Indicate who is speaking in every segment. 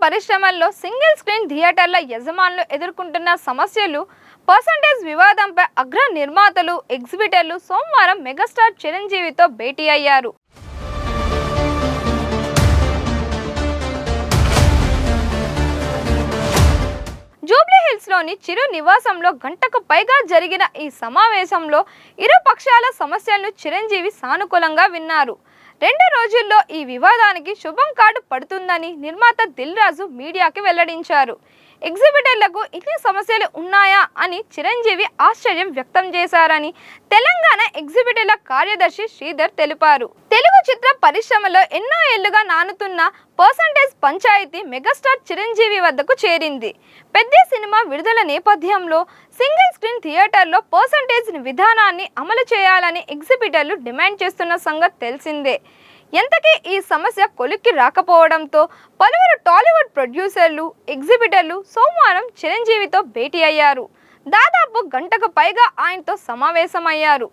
Speaker 1: పరిశ్రమల్లో single screen థియేటర్ల యజమానులు ఎదుర్కొంటున్న సమస్యలు, పర్సంటేజ్ వివాదంపై అగ్ర నిర్మాతలు, ఎగ్జిబిటర్లు సోమవారం మెగాస్టార్ చిరంజీవితో భేటీ అయ్యారు. జూబ్లీహిల్స్లోని చిరు నివాసంలో గంటకు పైగా జరిగిన ఈ సమావేశంలో ఇరు పక్షాల సమస్యలను చిరంజీవి సానుకూలంగా విన్నారు. 2 రోజుల్లో ఈ వివాదానికి శుభం కార్డు పడుతుందని నిర్మాత దిల్ రాజు మీడియాకి వెల్లడించారు. ఎగ్జిబిటర్లకు ఇన్ని సమస్యలు ఉన్నాయా అని చిరంజీవి ఆశ్చర్యం వ్యక్తం చేశారని తెలంగాణ ఎగ్జిబిటర్ల కార్యదర్శి శ్రీధర్ తెలిపారు. తెలుగు చిత్ర పరిశ్రమలో ఎన్నో ఏళ్లుగా నానుతున్న పర్సంటేజ్ పంచాయతీ మెగాస్టార్ చిరంజీవి వద్దకు చేరింది. పెద్ద సినిమా విడుదల నేపథ్యంలో సింగిల్ స్క్రీన్ థియేటర్లో పర్సంటేజ్ విధానాన్ని అమలు చేయాలని ఎగ్జిబిటర్లు డిమాండ్ చేస్తున్న సంగతి తెలిసిందే. ఎంతకీ ఈ సమస్య కొలిక్కి రాకపోవడంతో పలువురు టాలీవుడ్ ప్రొడ్యూసర్లు, ఎగ్జిబిటర్లు సోమవారం చిరంజీవితో భేటీ అయ్యారు. దాదాపు గంటకు పైగా ఆయనతో సమావేశమయ్యారు.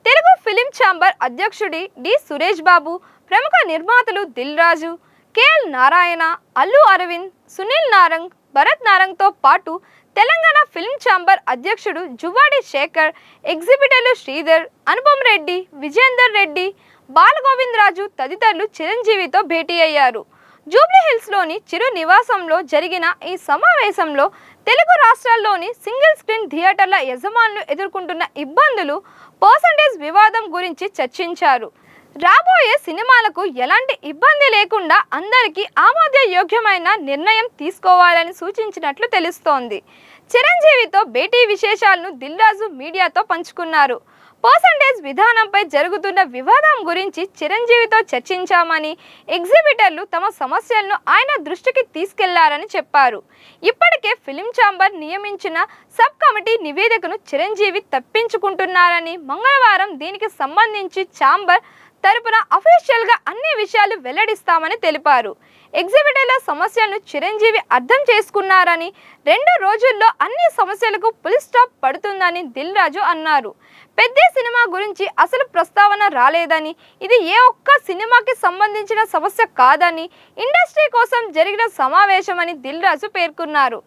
Speaker 1: తెలుగు ఫిలిం ఛాంబర్ అధ్యక్షుడి డి సురేష్ బాబు, ప్రముఖ నిర్మాతలు దిల్ రాజు, కేఎల్ నారాయణ, అల్లు అరవింద్, సునీల్ నారంగ్, భరత్ నారంగ్తో పాటు తెలంగాణ ఫిలిం ఛాంబర్ అధ్యక్షుడు జువ్వాడి శేఖర్, ఎగ్జిబిటర్లు శ్రీధర్, అనుపమ్ రెడ్డి, విజేందర్ రెడ్డి, బాలగోవింద్ రాజు తదితరులు చిరంజీవితో భేటీ అయ్యారు. జూబ్లీహిల్స్లోని చిరు నివాసంలో జరిగిన ఈ సమావేశంలో తెలుగు రాష్ట్రాల్లోని సింగిల్ స్క్రీన్ థియేటర్ల యజమానులు ఎదుర్కొంటున్న ఇబ్బందులు, పర్సంటేజ్ వివాదం గురించి చర్చించారు. రాబోయే సినిమాలకు ఎలాంటి ఇబ్బంది లేకుండా అందరికీ ఆమోదయోగ్యమైన నిర్ణయం తీసుకోవాలని సూచించినట్లు తెలుస్తోంది. చిరంజీవితో భేటీ విశేషాలను దిల్ రాజు మీడియాతో పంచుకున్నారు. పర్సంటేజ్ విధానంపై జరుగుతున్న వివాదం గురించి చిరంజీవితో చర్చించామని, ఎగ్జిబిటర్లు తమ సమస్యలను ఆయన దృష్టికి తీసుకెళ్లారని చెప్పారు. ఇప్పటికే ఫిలిం ఛాంబర్ నియమించిన సబ్ కమిటీ నివేదికను చిరంజీవి తప్పించుకుంటున్నారని, మంగళవారం దీనికి సంబంధించి ఛాంబర్ తరపున అఫీషియల్గా అన్ని విషయాలు వెల్లడిస్తామని తెలిపారు. ఎగ్జిబిటర్ల సమస్యలను చిరంజీవి అర్థం చేసుకున్నారని, 2 రోజుల్లో అన్ని సమస్యలకు ఫుల్ స్టాప్ పడుతుందని దిల్ రాజు అన్నారు. పెద్ద సినిమా గురించి అసలు ప్రస్తావన రాలేదని, ఇది ఏ ఒక్క సినిమాకి సంబంధించిన సమస్య కాదని, ఇండస్ట్రీ కోసం జరిగిన సమావేశమని దిల్ రాజు పేర్కొన్నారు.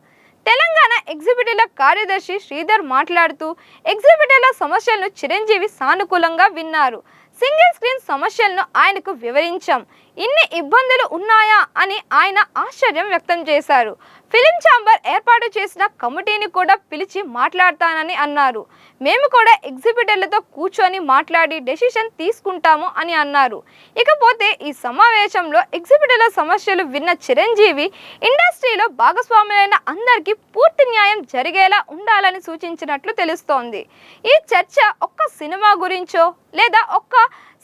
Speaker 1: తెలంగాణ ఎగ్జిబిటర్ల కార్యదర్శి శ్రీధర్ మాట్లాడుతూ, ఎగ్జిబిటర్ల సమస్యలను చిరంజీవి సానుకూలంగా విన్నారు. సింగిల్ స్క్రీన్ సమస్యలను ఆయనకు వివరించాం. ఇన్ని ఇబ్బందులు ఉన్నాయా అని ఆయన ఆశ్చర్యం వ్యక్తం చేశారు. ఫిలిం ఛాంబర్ ఏర్పాటు చేసిన కమిటీని కూడా పిలిచి మాట్లాడతానని అన్నారు. మేము కూడా ఎగ్జిబిటర్లతో కూర్చొని మాట్లాడి డెసిషన్ తీసుకుంటాము అని అన్నారు. ఇకపోతే ఈ సమావేశంలో ఎగ్జిబిటర్ల సమస్యలు విన్న చిరంజీవి, ఇండస్ట్రీలో భాగస్వాములైన అందరికీ పూర్తి న్యాయం జరిగేలా ఉండాలని సూచించినట్లు తెలుస్తోంది. ఈ చర్చ ఒక్క సినిమా గురించో లేదా ఒక్క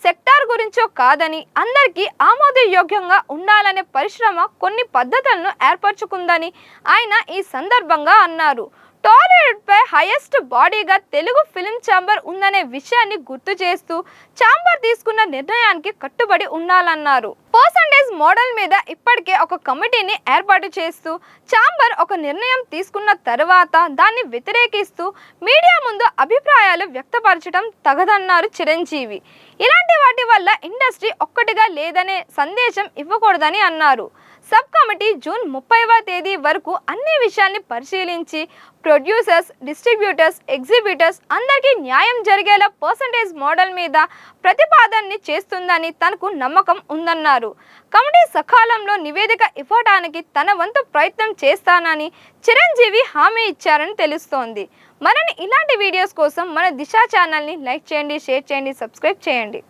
Speaker 1: సెక్టార్ గురించో కాదని, అందరికీ ఆమోదయోగ్యంగా ఉండాలనే పరిశ్రమ కొన్ని పద్ధతులను ఏర్పరచుకుందని ఆయన ఈ సందర్భంగా అన్నారు. టాలీవుడ్పై హైయెస్ట్ బాడీగా తెలుగు ఫిలిం ఛాంబర్ ఉందనే విషయాన్ని గుర్తు చేస్తూ ఛాంబర్ తీసుకున్న నిర్ణయానికి కట్టుబడి ఉండాలన్నారు. పర్సంటేజ్ మోడల్ మీద ఇప్పటికే ఒక కమిటీని ఏర్పాటు చేస్తూ ఛాంబర్ ఒక నిర్ణయం తీసుకున్న తర్వాత దాన్ని వ్యతిరేకిస్తూ మీడియా ముందు అభిప్రాయాలు వ్యక్తపరచడం తగదన్నారు చిరంజీవి. ఇలాంటి వాటి వల్ల ఇండస్ట్రీ ఒక్కటిగా లేదనే సందేశం ఇవ్వకూడదని అన్నారు. సబ్ కమిటీ జూన్ 30వ తేదీ వరకు అన్ని విషయాన్ని పరిశీలించి ప్రొడ్యూసర్స్, డిస్ట్రిబ్యూటర్స్, ఎగ్జిబిటర్స్ అందరికీ న్యాయం జరిగేలా పర్సంటేజ్ మోడల్ మీద ప్రతిపాదనని చేస్తుందని తనకు నమ్మకం ఉందన్నారు. కమిటీ సకాలంలో నివేదిక ఇవ్వడానికి తన వంతు ప్రయత్నం చేస్తానని చిరంజీవి హామీ ఇచ్చారని తెలుస్తోంది. మరిన్ని ఇలాంటి వీడియోస్ కోసం మన దిశ ఛానల్ని లైక్ చేయండి, షేర్ చేయండి, సబ్స్క్రైబ్ చేయండి.